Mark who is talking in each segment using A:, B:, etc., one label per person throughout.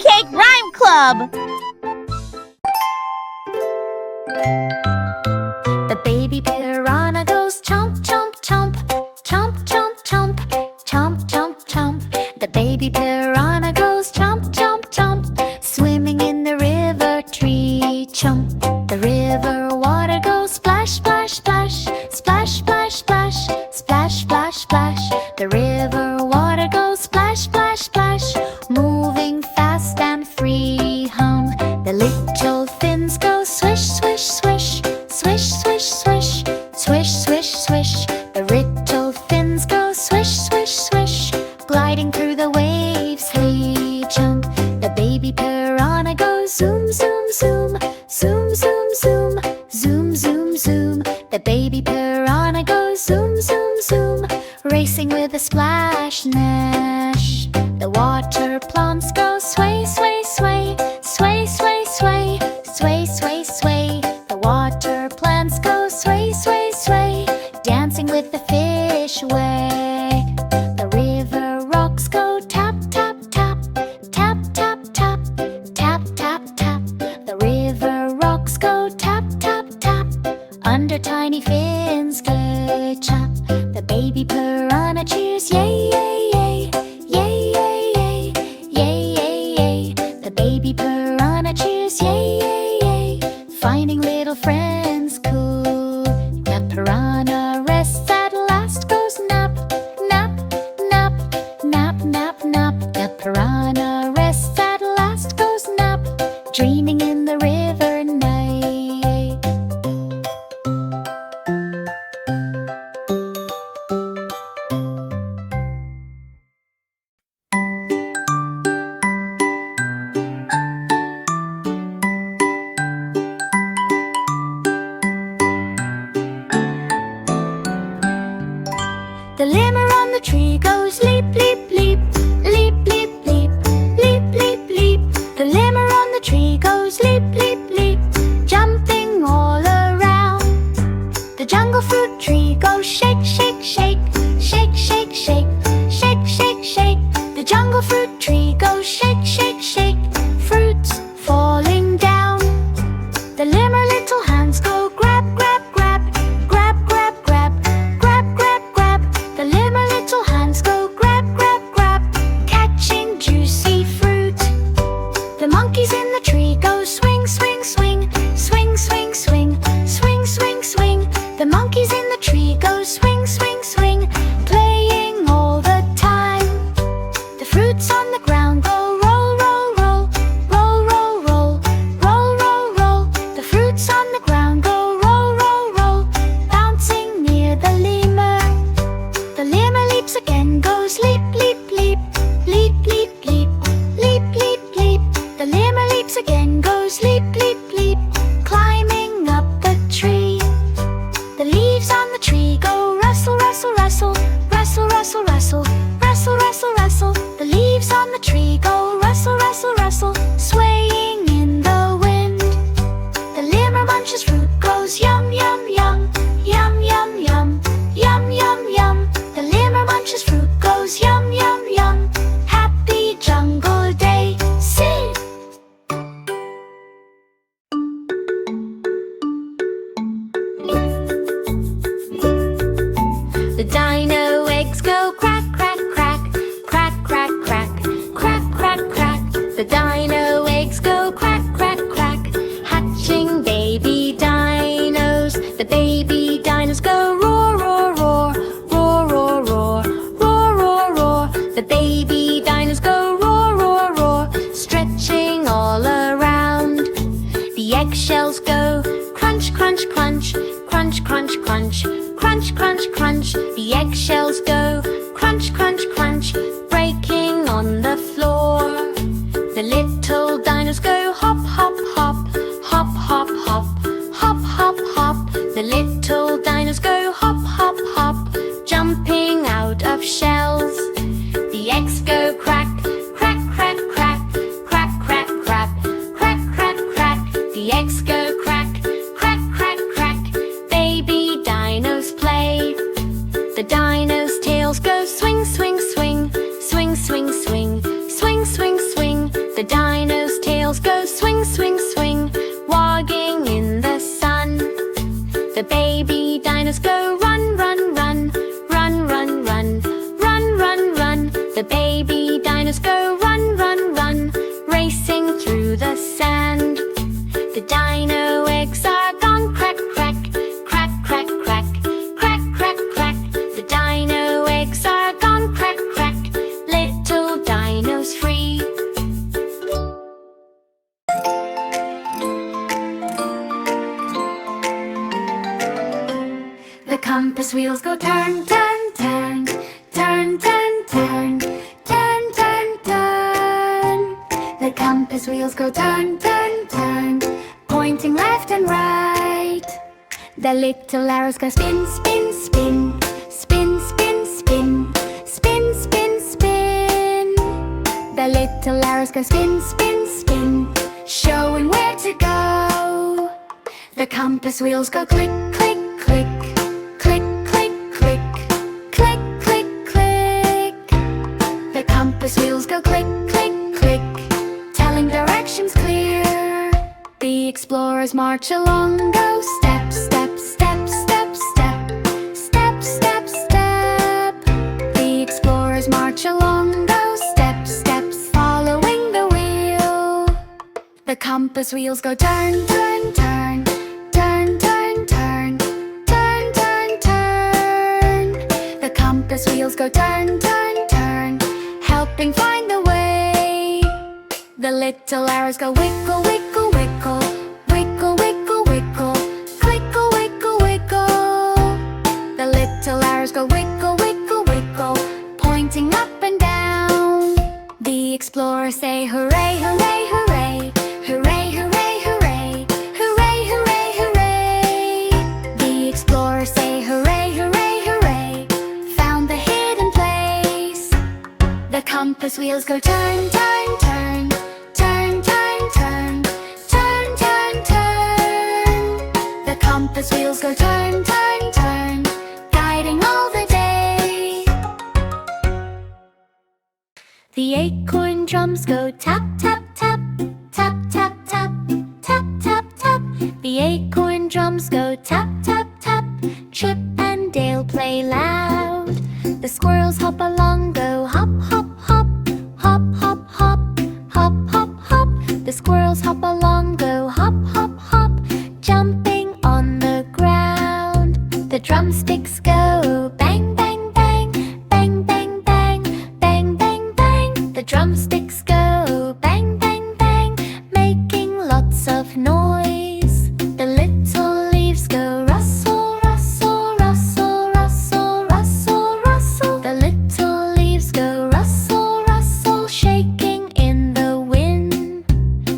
A: Pancake Rhyme Club!
B: The baby piranha goes chomp, chomp, chomp, chomp, chomp, chomp, chomp, chomp, chomp. The baby piranha goes chomp, chomp, chomp, swimming in the river tree chomp. The river water goes splash, splash, splash, splash, splash, splash, splash, splash, splash. The river water goes splash, splash, splash, moving fast and free home. The little fins go swish, swish, swish, swish, swish, swish, swish, swish, swish. The little fins go swish, swish, swish, gliding through the waves. Hey, chump. The baby piranha goes zoom, zoom, zoom, zoom, zoom, zoom, zoom, zoom, zoom. The baby piranha goes zoom, zoom, zoom, racing with a splash nash. The water plants go sway, sway, sway, sway, sway, sway, sway, sway, sway. The water plants go sway, sway, sway, dancing with the fish way. The river rocks go tap, tap, tap, tap, tap, tap, tap, tap, tap. The river rocks go tap, tap, tap, under tiny fins go chop. The baby piranha cheers, yay, yay, yay, yay, yay, yay, yay, yay, yay. The baby piranha cheers, yay, yay, yay, finding little friends cool. The piranha rests at last, goes nap, nap, nap, nap, nap, nap. The piranha rests at last, goes nap, dreaming in the river night. The lemur on the tree goes leap, leap, leap, leap, leap, leap, leap, leap, leap. The lemur on the tree goes leap, leap, leap, jumping all around. The jungle fruit tree goes shake, shake, shake, shake, shake, shake, shake, shake, shake. The jungle fruit tree goes shake, shake, shake, fruits falling down. The lemur little hands go grab, grab, grab, grab, grab, grab, grab, grab, grab. The lemur little hands go grab, grab, grab, catching juicy fruit. The monkeys in the tree go swing, swing, swing, swing, swing, swing, swing, swing, swing. The monkeys in the tree go swing, swing, swing, playing all the time. The fruits on the ground go roll, roll, roll, roll, roll, roll, roll, roll, roll. The fruits on the ground go roll, roll, roll, bouncing near the lemur. The lemur leaps again, goes leap, leap, leap, leap, leap, leap, leap, leap, leap. The lemur leaps again, goes leap, leap, leap, climbing up the tree. The leaves on the tree go rustle, rustle, rustle, rustle, rustle, rustle, rustle, rustle, rustle. The leaves on the tree go rustle, rustle, rustle, swaying in the wind. The lemur munches fruit, goes yum, yum, yum, yum, yum, yum, yum, yum, yum. The lemur munches fruit, goes yum, yum, yum. Happy jungle day, sing! The dino eggs go crack, crack, crack, crack, crack, crack, crack, crack, crack. The dino eggs go crack, crack, crack, hatching baby dinos. The baby dinos go roar, roar, roar, roar, roar, roar, roar, roar, roar. The baby dinos go roar, roar, roar, stretching all around. The eggshells go crunch, crunch, crunch, crunch, crunch, crunch, crunch, crunch, crunch. The eggshells go crunch, crunch, crunch, breaking on the floor. The little dinos go hop, hop, hop, hop, hop, hop, hop, hop, hop. The little dinos go hop, hop, hop, jumping out of shells. The eggs go crack, crack, crack, crack, crack, crack, crack, crack, crack, crack. The eggs go crack, crack, crack, crack, baby dinos play. The dinos' tails go swing, swing, swing, swing, swing, swing, swing, swing, swing. The The dino's tails go swing, swing, swing, wagging in the sun. The baby dinos go run, run, run, run, run, run, run, run, run. The baby dinos go run, run, run, racing through the sand. The dino eggs are gone crack, crack, crack, crack, crack, crack, crack, crack. The dino eggs are gone crack, crack, little dinos free. The compass wheels go turn, turn, turn, turn, turn, turn, turn, turn, turn. The compass wheels go turn, turn, turn, pointing left and right. The little arrows go spin, spin, spin, spin, spin, spin, spin, spin, spin. The little arrows go spin, spin, spin, showing where to go. The compass wheels go click, click, click, click, click, click, click, click, click. The compass wheels go click, click, click, telling directions clear. The explorers march along, go step, step, step, step, step, step, step, step. The explorers march along, go step, steps, following the wheel. The compass wheels go turn, turn, turn, turn, turn, turn, turn, turn, turn. The compass wheels go turn, turn, turn, helping find the way. The little arrows go wiggle, wiggle, wiggle, wiggle, wiggle, wiggle, wiggle, wiggle, wiggle. The little arrows go wiggle, wiggle, wiggle, pointing up and down. The explorers say hooray, hooray, hooray, hooray, hooray, hooray, hooray, hooray, hooray. The explorers say hooray, hooray, hooray, found the hidden place. The compass wheels go turn, turn, turn, turn, turn, turn, turn, turn, turn. The compass wheels go turn, turn, turn, guiding all the day. The acorn drums go tap, tap, tap, tap, tap, tap, tap, tap, tap. The acorn drums go tap, tap, tap. Chip and Dale play loud. The squirrels hop along, go hop, hop, hop, hop, hop, hop, hop, hop, hop. The squirrels hop along, go hop, hop, hop, jumping on the ground. The drumsticks go bang, bang, bang, bang, bang, bang, bang, bang, bang. The drumsticks go bang, bang, bang, making lots of noise. The little leaves go rustle, rustle, rustle, rustle, rustle, rustle. The little leaves go rustle, rustle, shaking in the wind.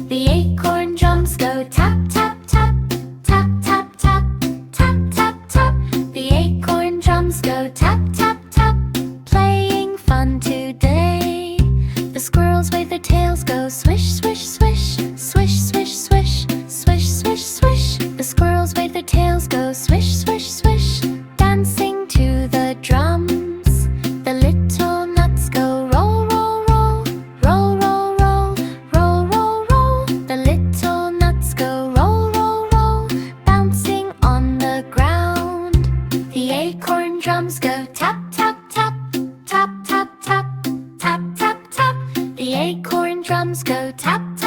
B: The acorn drums go tap, tap, tap, tap, tap, tap, tap, tap, tap. The acorn drums go tap, tap, tap, playing fun today. The squirrels wave their tails, go swish, swish, swish, swish, swish, swish, swish, swish, swish. The squirrels wave their tails, go swish, swish, swish, dancing to the drums. The little nuts go roll, roll, roll, roll, roll, roll, roll, roll, roll. The little nuts go roll, roll, roll, bouncing on the ground. The acorn drums go tap, tap, tap, tap, tap, tap, tap, tap, tap. The acorn drums go tap, tap.